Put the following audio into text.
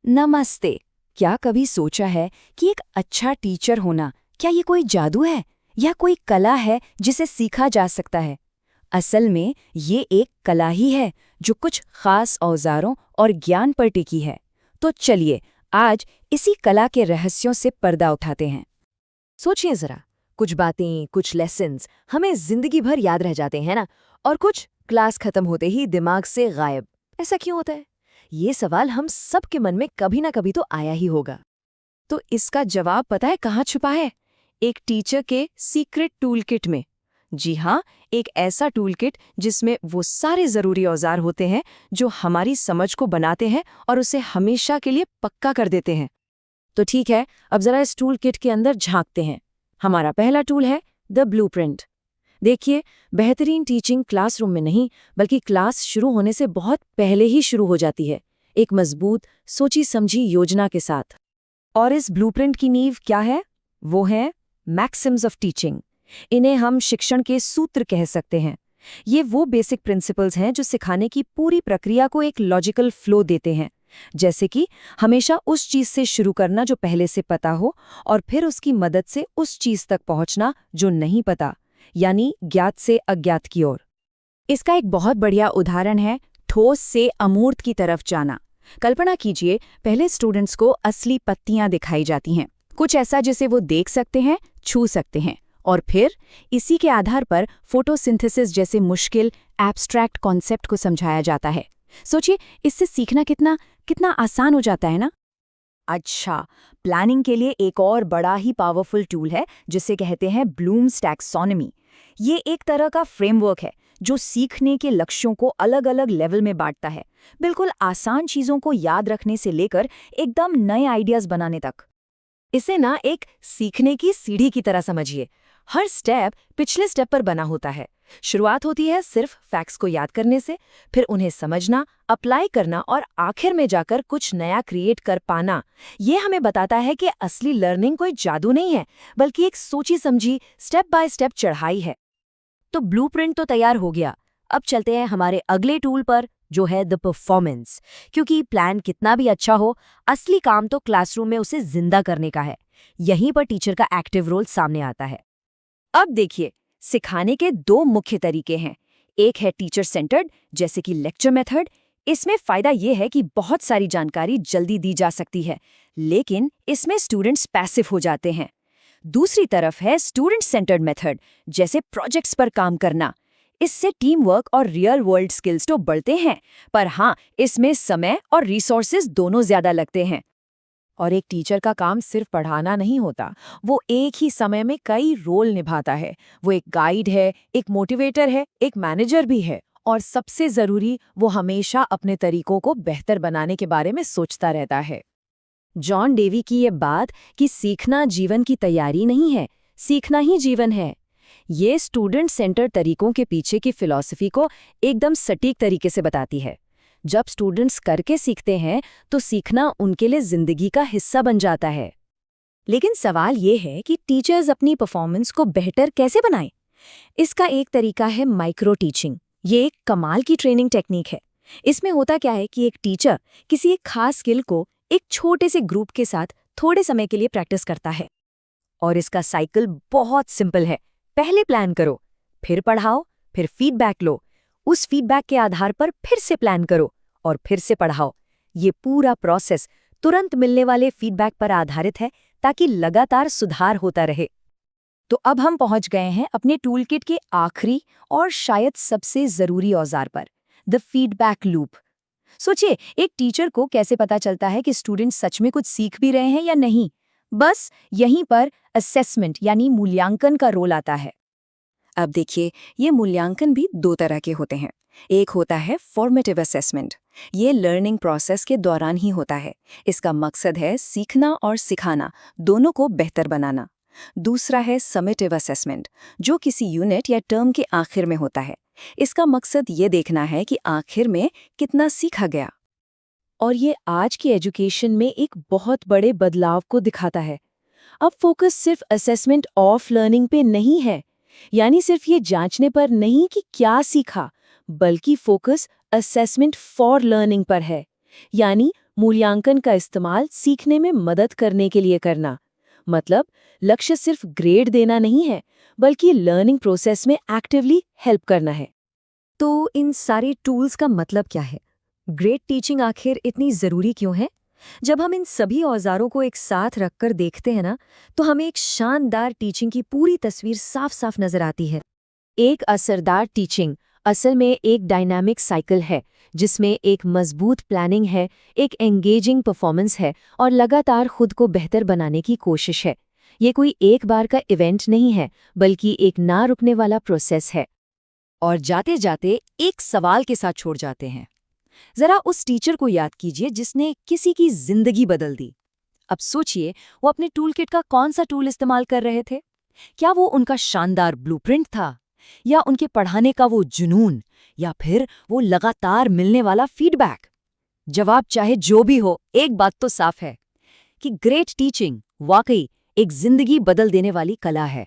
नमस्ते। क्या कभी सोचा है कि एक अच्छा टीचर होना, क्या ये कोई जादू है या कोई कला है जिसे सीखा जा सकता है? असल में ये एक कला ही है जो कुछ खास औजारों और ज्ञान पर टिकी है। तो चलिए आज इसी कला के रहस्यों से पर्दा उठाते हैं। सोचिए जरा, कुछ बातें, कुछ लेसन्स हमें जिंदगी भर याद रह जाते हैं ना, और कुछ क्लास खत्म होते ही दिमाग से गायब। ऐसा क्यों होता है? ये सवाल हम सब के मन में कभी ना कभी तो आया ही होगा। तो इसका जवाब पता है कहाँ छुपा है? एक टीचर के सीक्रेट टूल किट में। जी हाँ, एक ऐसा टूल किट जिसमें वो सारे ज़रूरी औजार होते हैं जो हमारी समझ को बनाते हैं और उसे हमेशा के लिए पक्का कर देते हैं। तो ठीक है, अब ज़रा इस टूल किट के अंदर झांकते हैं। हमारा पहला टूल है द ब्लूप्रिंट। देखिए, बेहतरीन टीचिंग क्लासरूम में नहीं, बल्कि क्लास शुरू होने से बहुत पहले ही शुरू हो जाती है, एक मजबूत, सोची समझी योजना के साथ। और इस ब्लूप्रिंट की नींव क्या है? वो है मैक्सिम्स ऑफ टीचिंग। इन्हें हम शिक्षण के सूत्र कह सकते हैं। ये वो बेसिक प्रिंसिपल्स हैं जो सिखाने की पूरी प्रक्रिया को एक लॉजिकल फ्लो देते हैं। जैसे कि हमेशा उस चीज से शुरू करना जो पहले से पता हो, और फिर उसकी मदद से उस चीज तक पहुंचना जो नहीं पता, यानी ज्ञात से अज्ञात की ओर। इसका एक बहुत बढ़िया उदाहरण है ठोस से अमूर्त की तरफ जाना। कल्पना कीजिए, पहले स्टूडेंट्स को असली पत्तियां दिखाई जाती हैं, कुछ ऐसा जिसे वो देख सकते हैं, छू सकते हैं, और फिर इसी के आधार पर फोटोसिंथेसिस जैसे मुश्किल एब्स्ट्रैक्ट कॉन्सेप्ट को समझाया जाता है। सोचिए, इससे सीखना कितना कितना आसान हो जाता है ना? अच्छा, प्लानिंग के लिए एक और बड़ा ही पावरफुल टूल है जिसे कहते हैं ब्लूम्स टैक्सोनॉमी। ये एक तरह का फ्रेमवर्क है जो सीखने के लक्ष्यों को अलग अलग लेवल में बांटता है, बिल्कुल आसान चीजों को याद रखने से लेकर एकदम नए आइडियाज बनाने तक। इसे ना एक सीखने की सीढ़ी की तरह समझिए। हर स्टेप पिछले स्टेप पर बना होता है। शुरुआत होती है सिर्फ फैक्ट्स को याद करने से, फिर उन्हें समझना, अप्लाई करना और आखिर में जाकर कुछ नया क्रिएट कर पाना। ये हमें बताता है कि असली लर्निंग कोई जादू नहीं है, बल्कि एक सोची समझी स्टेप बाय स्टेप चढ़ाई है। तो ब्लूप्रिंट तो तैयार हो गया। अब चलते हैं हमारे अगले टूल पर, जो है द परफॉर्मेंस। क्योंकि प्लान कितना भी अच्छा हो, असली काम तो क्लासरूम में उसे जिंदा करने का है। यहीं पर टीचर का एक्टिव रोल सामने आता है। अब देखिए, सिखाने के दो मुख्य तरीके हैं। एक है टीचर सेंटर्ड, जैसे कि लेक्चर मेथड। इसमें फायदा यह है कि बहुत सारी जानकारी जल्दी दी जा सकती है, लेकिन इसमें स्टूडेंट्स पैसिव हो जाते हैं। दूसरी तरफ है स्टूडेंट सेंटर्ड मेथड, जैसे प्रोजेक्ट्स पर काम करना। इससे टीम वर्क और रियल वर्ल्ड स्किल्स तो बढ़ते हैं, पर हाँ, इसमें समय और रिसोर्सेज दोनों ज्यादा लगते हैं। और एक टीचर का काम सिर्फ पढ़ाना नहीं होता, वो एक ही समय में कई रोल निभाता है। वो एक गाइड है, एक मोटिवेटर है, एक मैनेजर भी है, और सबसे जरूरी, वो हमेशा अपने तरीकों को बेहतर बनाने के बारे में सोचता रहता है। जॉन डेवी की ये बात कि सीखना जीवन की तैयारी नहीं है, सीखना ही जीवन है, ये स्टूडेंट सेंटर तरीकों के पीछे की फिलॉसफी को एकदम सटीक तरीके से बताती है। जब स्टूडेंट्स करके सीखते हैं तो सीखना उनके लिए जिंदगी का हिस्सा बन जाता है। लेकिन सवाल ये है कि टीचर्स अपनी परफॉर्मेंस को बेहतर कैसे बनाएं? इसका एक तरीका है माइक्रो टीचिंग। ये एक कमाल की ट्रेनिंग टेक्निक है। इसमें होता क्या है कि एक टीचर किसी एक खास स्किल को एक छोटे से ग्रुप के साथ थोड़े समय के लिए प्रैक्टिस करता है। और इसका साइकिल बहुत सिंपल है। पहले प्लान करो, फिर पढ़ाओ, फिर फीडबैक लो, उस फीडबैक के आधार पर फिर से प्लान करो और फिर से पढ़ाओ। ये पूरा प्रोसेस तुरंत मिलने वाले फीडबैक पर आधारित है, ताकि लगातार सुधार होता रहे। तो अब हम पहुंच गए हैं अपने टूलकिट के आखिरी और शायद सबसे जरूरी औजार पर, द फीडबैक लूप। सोचिए, एक टीचर को कैसे पता चलता है कि स्टूडेंट सच में कुछ सीख भी रहे हैं या नहीं? बस यहीं पर असेसमेंट यानी मूल्यांकन का रोल आता है। अब देखिए, ये मूल्यांकन भी दो तरह के होते हैं। एक होता है फॉर्मेटिव असेसमेंट। ये लर्निंग प्रोसेस के दौरान ही होता है। इसका मकसद है सीखना और सिखाना दोनों को बेहतर बनाना। दूसरा है समेटिव असेसमेंट, जो किसी यूनिट या टर्म के आखिर में होता है। इसका मकसद ये देखना है कि आखिर में कितना सीखा गया। और ये आज की एजुकेशन में एक बहुत बड़े बदलाव को दिखाता है। अब फोकस सिर्फ असेसमेंट ऑफ लर्निंग पे नहीं है, यानी सिर्फ ये जांचने पर नहीं कि क्या सीखा, बल्कि फोकस असेसमेंट फॉर लर्निंग पर है, यानी मूल्यांकन का इस्तेमाल सीखने में मदद करने के लिए करना। मतलब लक्ष्य सिर्फ ग्रेड देना नहीं है, बल्कि लर्निंग प्रोसेस में एक्टिवली हेल्प करना है। तो इन सारे टूल्स का मतलब क्या है? ग्रेट टीचिंग आखिर इतनी ज़रूरी क्यों है? जब हम इन सभी औजारों को एक साथ रखकर देखते हैं ना, तो हमें एक शानदार टीचिंग की पूरी तस्वीर साफ साफ नजर आती है। एक असरदार टीचिंग असल में एक डायनामिक साइकिल है, जिसमें एक मजबूत प्लानिंग है, एक एंगेजिंग परफॉर्मेंस है और लगातार खुद को बेहतर बनाने की कोशिश है। ये कोई एक बार का इवेंट नहीं है, बल्कि एक ना रुकने वाला प्रोसेस है। और जाते जाते एक सवाल के साथ छोड़ जाते हैं। जरा उस टीचर को याद कीजिए जिसने किसी की जिंदगी बदल दी। अब सोचिए, वो अपने टूलकिट का कौन सा टूल इस्तेमाल कर रहे थे? क्या वो उनका शानदार ब्लूप्रिंट था, या उनके पढ़ाने का वो जुनून, या फिर वो लगातार मिलने वाला फीडबैक? जवाब चाहे जो भी हो, एक बात तो साफ है कि ग्रेट टीचिंग वाकई एक जिंदगी बदल देने वाली कला है।